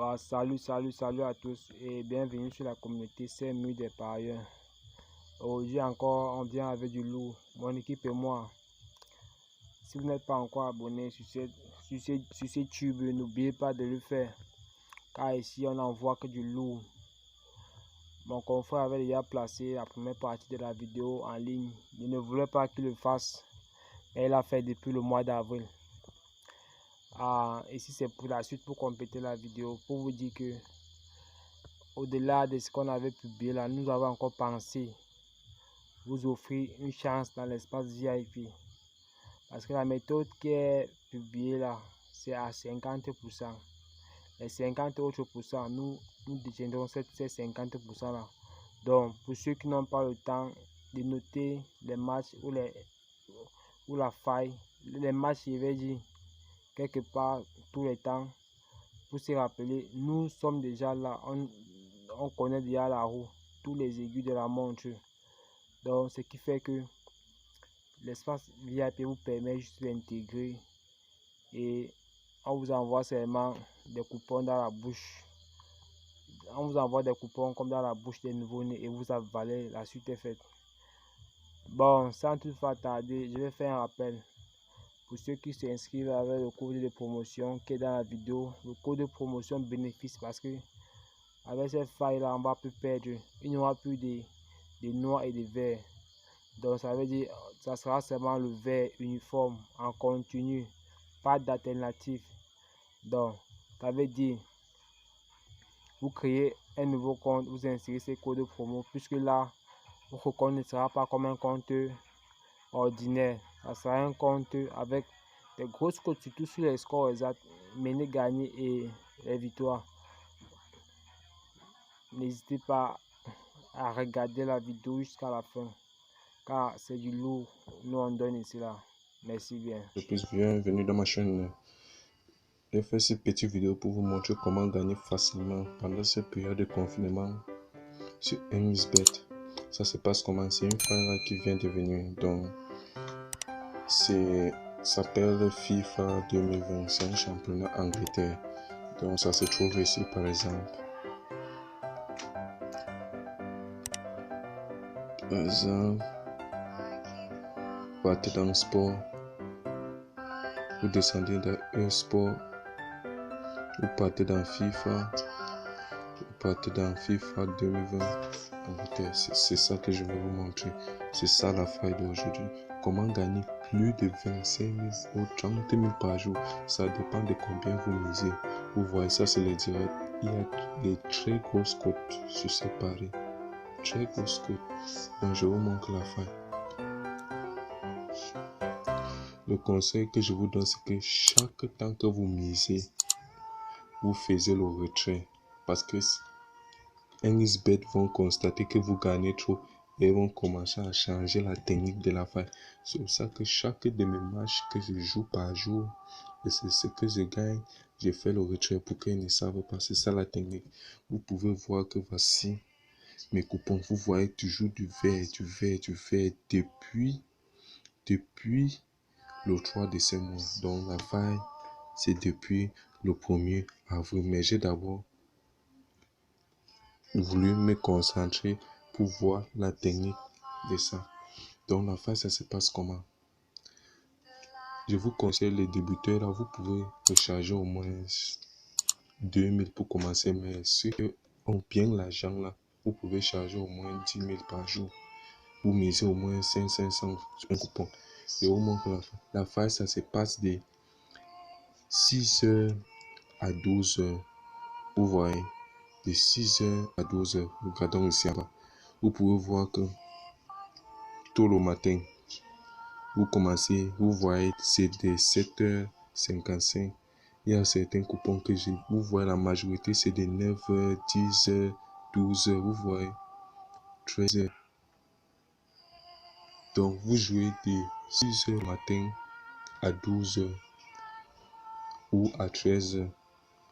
Salut à tous et bienvenue sur la communauté 5 murs des parieurs. Aujourd'hui encore, on vient avec du lourd, mon équipe et moi. Si vous n'êtes pas encore abonné sur cette tube, n'oubliez pas de le faire. Car ici, on n'envoie que du lourd. Mon confrère avait déjà placé la première partie de la vidéo en ligne. Il ne voulait pas qu'il le fasse. Et il l'a fait depuis le mois d'avril. Ici c'est pour la suite, pour compléter la vidéo, pour vous dire que au-delà de ce qu'on avait publié là, nous avons encore pensé vous offrir une chance dans l'espace VIP, parce que la méthode qui est publiée là, c'est à 50%. Les 50 autres pourcents, nous détiendrons ces 50% là. Donc pour ceux qui n'ont pas le temps de noter les matchs ou la faille, les matchs, je vais dire quelque part tous les temps, pour se rappeler, nous sommes déjà là, on connaît déjà la roue, tous les aiguilles de la montre. Donc ce qui fait que l'espace VIP vous permet juste d'intégrer et on vous envoie seulement des coupons dans la bouche. On vous envoie des coupons comme dans la bouche des nouveaux-nés et vous avalez, la suite est faite. Bon, sans toutefois tarder, je vais faire un rappel. Pour ceux qui s'inscrivent avec le code de promotion qui est dans la vidéo, le code de promotion bénéfice, parce que avec cette faille là on va plus perdre, il n'y aura plus de noirs et de verts. Donc ça veut dire ça sera seulement le vert uniforme en continu, pas d'alternative. Donc ça veut dire vous créez un nouveau compte, vous insérez ce code de promo, puisque là votre compte ne sera pas comme un compte ordinaire, ça sera un compte avec des grosses cotes, surtout sur les scores exacts, mener, gagner et les victoires. N'hésitez pas à regarder la vidéo jusqu'à la fin, car c'est du lourd, nous on donne ici là. Merci bien. Bienvenue dans ma chaîne. J'ai fait cette petite vidéo pour vous montrer comment gagner facilement pendant cette période de confinement sur MXBet. Ça se passe comment? C'est une faille qui vient de venir, donc ça s'appelle FIFA 2020, c'est un championnat Angleterre. Donc ça se trouve ici par exemple. Partez dans le sport, vous descendez dans e-sport, vous partez dans FIFA, vous partez dans FIFA 2020 Angleterre. C'est ça que je vais vous montrer. C'est ça la faille d'aujourd'hui. Comment gagner plus de 25 000 ou 30 000 par jour. Ça dépend de combien vous misez. Vous voyez ça, c'est les directs. Il y a des très grosses cotes sur ces paris. Très grosses cotes. Donc je vous montre la faille. Le conseil que je vous donne, c'est que chaque temps que vous misez, vous faisiez le retrait. Parce que MXBet vont constater que vous gagnez trop et vont commencer à changer la technique de la faille. C'est pour ça que chaque de mes matchs que je joue par jour, et c'est ce que je gagne, j'ai fait le retrait pour qu'ils ne savent pas. C'est ça la technique. Vous pouvez voir que voici mes coupons. Vous voyez toujours du vert depuis le 3 décembre. Donc la faille, c'est depuis le 1er avril. Mais j'ai d'abord voulu me concentrer pour voir la technique de ça. Donc la faille, ça se passe comment? Je vous conseille les débuteurs là, vous pouvez recharger au moins 2000 pour commencer, mais ceux qui ont bien l'argent là, vous pouvez charger au moins 10 000 par jour. Vous misez au moins 500 sur un coupon. Et au moins la faille, ça se passe de 6h à 12h. Vous voyez, de 6h à 12h. Regardons ici en bas. Vous pouvez voir que tôt le matin, vous commencez, vous voyez, c'est de 7h55. Il y a certains coupons que j'ai. Vous voyez, la majorité, c'est de 9h, 10h, 12h. Vous voyez, 13h. Donc, vous jouez de 6h matin à 12h ou à 13h.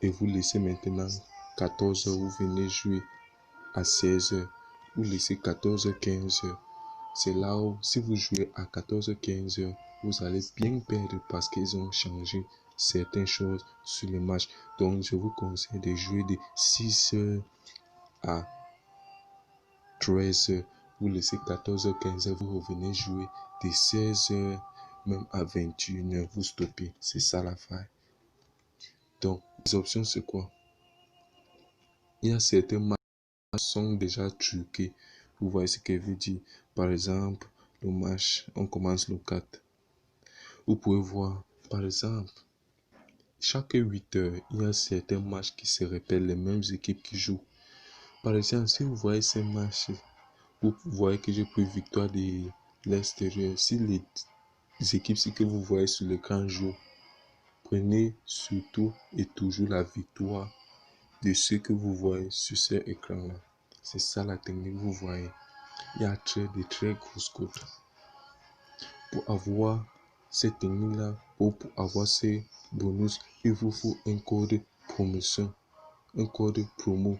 Et vous laissez maintenant 14h. Vous venez jouer à 16h. Vous laissez 14h, 15h. C'est là où, si vous jouez à 14h, 15h, vous allez bien perdre parce qu'ils ont changé certaines choses sur les matchs. Donc, je vous conseille de jouer de 6h à 13h. Vous laissez 14h, 15h, vous revenez jouer de 16h même à 21h. Vous stoppez. C'est ça l'affaire. Donc, les options, c'est quoi? Il y a certains matchs qui sont déjà truqués. Vous voyez ce que je veux dire? Par exemple, le match, on commence le 4. Vous pouvez voir, par exemple, chaque 8 heures, il y a certains matchs qui se répètent, les mêmes équipes qui jouent. Par exemple, si vous voyez ces matchs, vous voyez que j'ai pris victoire de l'extérieur. Si les équipes que vous voyez sur l'écran jouent, prenez surtout et toujours la victoire de ce que vous voyez sur cet écran-là. C'est ça la technique, vous voyez. Il y a de très grosses cotes. Pour avoir cette technique-là, ou pour avoir ces bonus, il vous faut un code promotion, un code promo.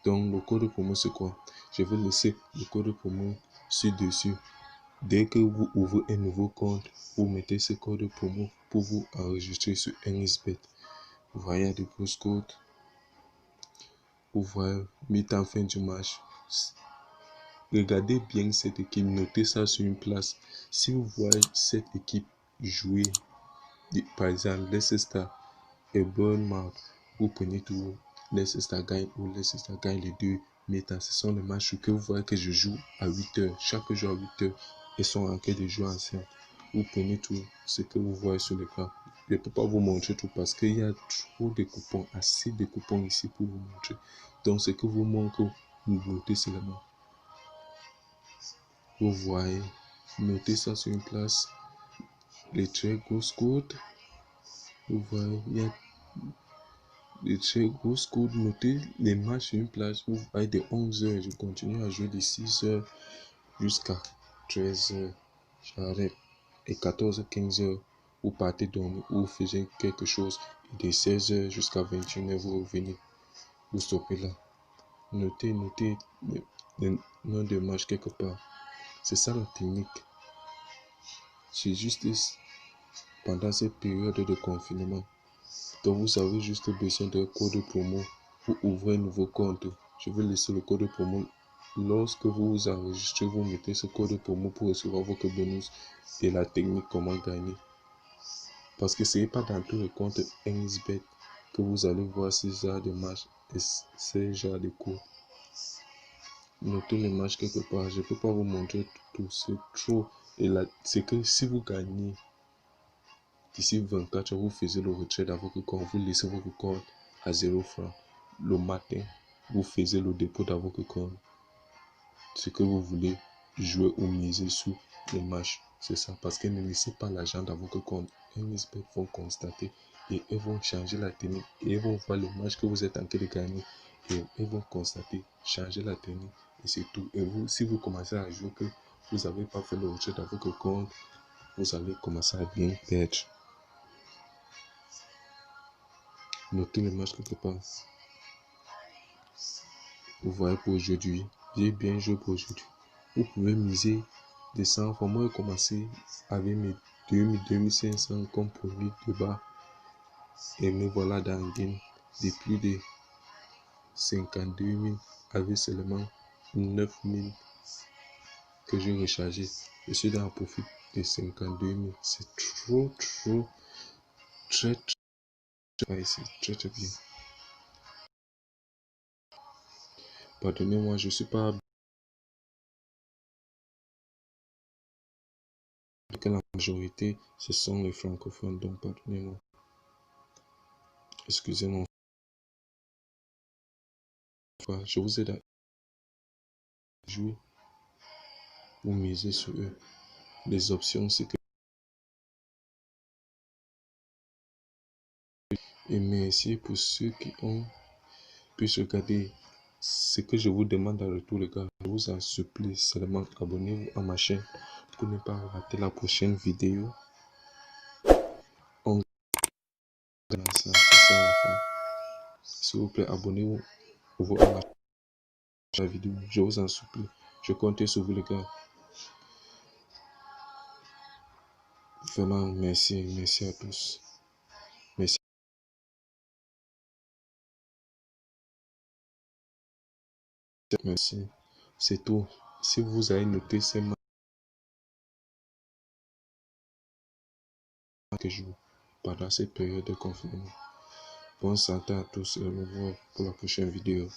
Donc, le code promo, c'est quoi? Je vais laisser le code promo ci-dessus. Dès que vous ouvrez un nouveau compte, vous mettez ce code promo pour vous enregistrer sur NSBet. Vous voyez, il y a de grosses codes. Vous voyez, mi-temps, fin du match. Regardez bien cette équipe, notez ça sur une place. Si vous voyez cette équipe jouer, par exemple, Leicester et Bournemouth, vous prenez tout, Leicester gagne ou Leicester gagne les deux mi-temps. Ce sont les matchs que vous voyez que je joue à 8 heures. Chaque jour à 8 heures, ils sont en train de jouer ensemble. Vous prenez tout ce que vous voyez sur l'écran. Je ne peux pas vous montrer tout parce qu'il y a trop de coupons, assez de coupons ici pour vous montrer. Donc, ce que vous montre, vous notez seulement. Vous voyez, notez ça sur une place. Les très grosses codes. Vous voyez, il y a des très grosses codes. Notez les matchs sur une place. Vous voyez, de 11h, je continue à jouer de 6h jusqu'à 13h. J'arrête. Et 14h, 15h, vous partez dormir ou vous faites quelque chose. Et de 16h jusqu'à 21h, vous revenez. Vous stoppez là. Notez le nom de match quelque part. C'est ça la technique. C'est juste pendant cette période de confinement. Donc vous avez juste besoin d'un code promo pour ouvrir un nouveau compte. Je vais laisser le code promo. Lorsque vous vous enregistrez, vous mettez ce code promo pour recevoir votre bonus et la technique comment gagner. Parce que ce n'est pas dans tous les comptes NSBet que vous allez voir ce genre de matchs et ce genre de cours. Notez les matchs quelque part. Je ne peux pas vous montrer tout. C'est trop. Et là, c'est que si vous gagnez, d'ici 24 heures, vous faites le retrait dans votre compte, vous laissez votre compte à 0 francs. Le matin, vous faites le dépôt dans votre compte. Ce que vous voulez jouer ou miser sur les matchs, c'est ça. Parce que ne laissez pas l'argent dans votre compte. NSBet vont constater et ils vont changer la technique. Et ils vont voir le match que vous êtes en train de gagner. Et ils vont constater, changer la technique. Et c'est tout. Et vous, si vous commencez à jouer que vous n'avez pas fait le retrait dans votre compte, vous allez commencer à bien perdre. Notez les matchs quelque part. Vous voyez pour aujourd'hui. J'ai bien joué pour aujourd'hui. Vous pouvez miser des 100 francs. Moi, j'ai commencé avec mes 2500 comme produit de bas. Et me voilà dans le game de plus de 52 000 avec seulement 9 000 que j'ai rechargé. Je suis dans un profit de 52 000. C'est trop, très bien. Pardonnez-moi, je ne suis pas que la majorité, ce sont les francophones, donc pardonnez-moi. Excusez-moi. Je vous aide à jouer ou miser sur eux. Les options, c'est que... Et merci pour ceux qui ont pu regarder ce que je vous demande dans retour, les gars. Je vous en supplie, seulement abonnez-vous à ma chaîne pour ne pas rater la prochaine vidéo. On ça, c'est ça la fin. S'il vous plaît, abonnez-vous à ma vidéo. Je vous en supplie. Je compte sur vous, les gars. Vraiment, merci à tous. Merci. Merci. C'est tout. Si vous avez noté ces marques que je vous pendant cette période de confinement. Bonne santé à tous et au revoir pour la prochaine vidéo.